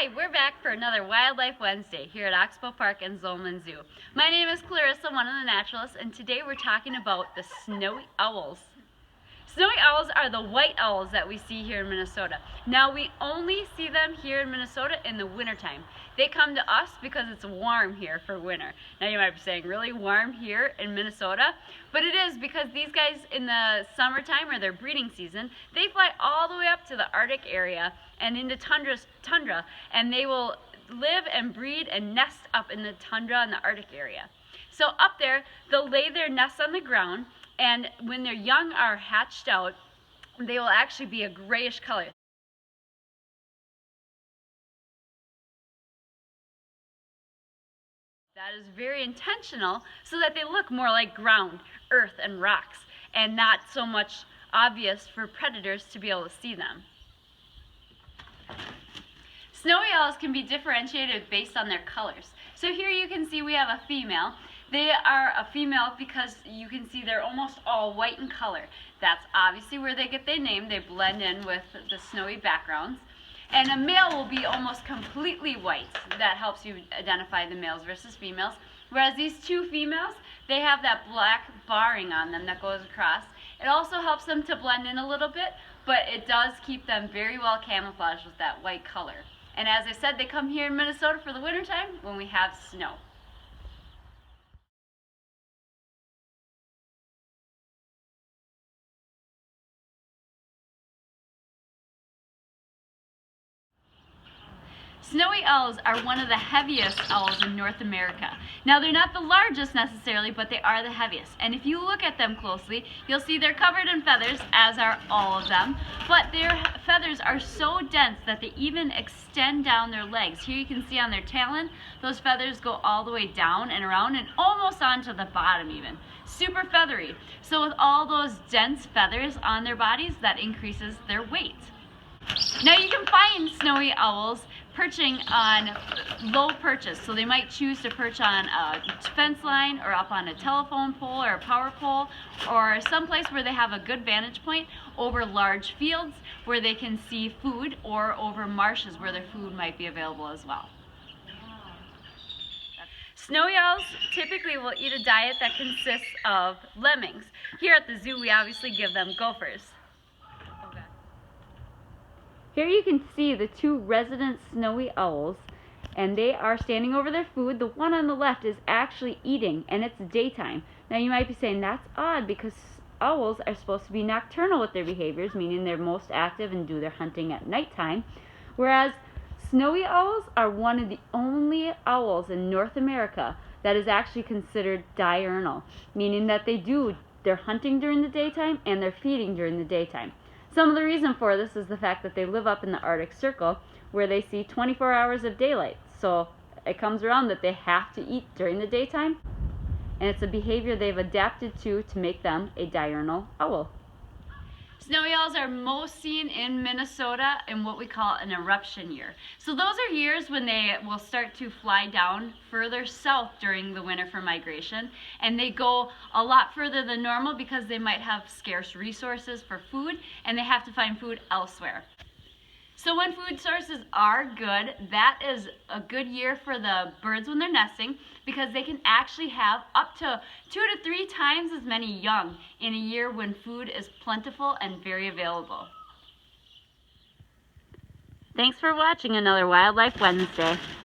Hi, we're back for another Wildlife Wednesday here at Oxbow Park and Zollman Zoo. My name is Clarissa, one of the naturalists, and today we're talking about the snowy owls. Snowy owls are the white owls that we see here in Minnesota. Now, we only see them here in Minnesota in the wintertime. They come to us because it's warm here for winter. Now, you might be saying, really warm here in Minnesota? But it is, because these guys in the summertime, or their breeding season, they fly all the way up to the Arctic area and into tundra, and they will live and breed and nest up in the tundra and the Arctic area. So up there, they'll lay their nests on the ground, and when their young are hatched out, they will actually be a grayish color. That is very intentional, so that they look more like ground, earth, and rocks, and not so much obvious for predators to be able to see them. Snowy owls can be differentiated based on their colors. So here you can see we have a female. They are a female because you can see they're almost all white in color. That's obviously where they get their name. They blend in with the snowy backgrounds. And a male will be almost completely white. That helps you identify the males versus females. Whereas these two females, they have that black barring on them that goes across. It also helps them to blend in a little bit, but it does keep them very well camouflaged with that white color. And as I said, they come here in Minnesota for the wintertime when we have snow. Snowy owls are one of the heaviest owls in North America. Now, they're not the largest necessarily, but they are the heaviest. And if you look at them closely, you'll see they're covered in feathers, as are all of them. But their feathers are so dense that they even extend down their legs. Here you can see on their talon, those feathers go all the way down and around and almost onto the bottom even. Super feathery. So with all those dense feathers on their bodies, that increases their weight. Now, you can find snowy owls perching on low perches, so they might choose to perch on a fence line or up on a telephone pole or a power pole, or someplace where they have a good vantage point over large fields where they can see food, or over marshes where their food might be available as well. Snowy owls typically will eat a diet that consists of lemmings. Here at the zoo, we obviously give them gophers. Here you can see the two resident snowy owls, and they are standing over their food. The one on the left is actually eating, and it's daytime. Now, you might be saying that's odd because owls are supposed to be nocturnal with their behaviors, meaning they're most active and do their hunting at nighttime, whereas snowy owls are one of the only owls in North America that is actually considered diurnal, meaning that they're hunting during the daytime and they're feeding during the daytime. Some of the reason for this is the fact that they live up in the Arctic Circle, where they see 24 hours of daylight. So it comes around that they have to eat during the daytime, and it's a behavior they've adapted to make them a diurnal owl. Snowy owls are most seen in Minnesota in what we call an eruption year. So those are years when they will start to fly down further south during the winter for migration, and they go a lot further than normal because they might have scarce resources for food and they have to find food elsewhere. So when food sources are good, that is a good year for the birds when they're nesting, because they can actually have up to 2 to 3 times as many young in a year when food is plentiful and very available. Thanks for watching another Wildlife Wednesday.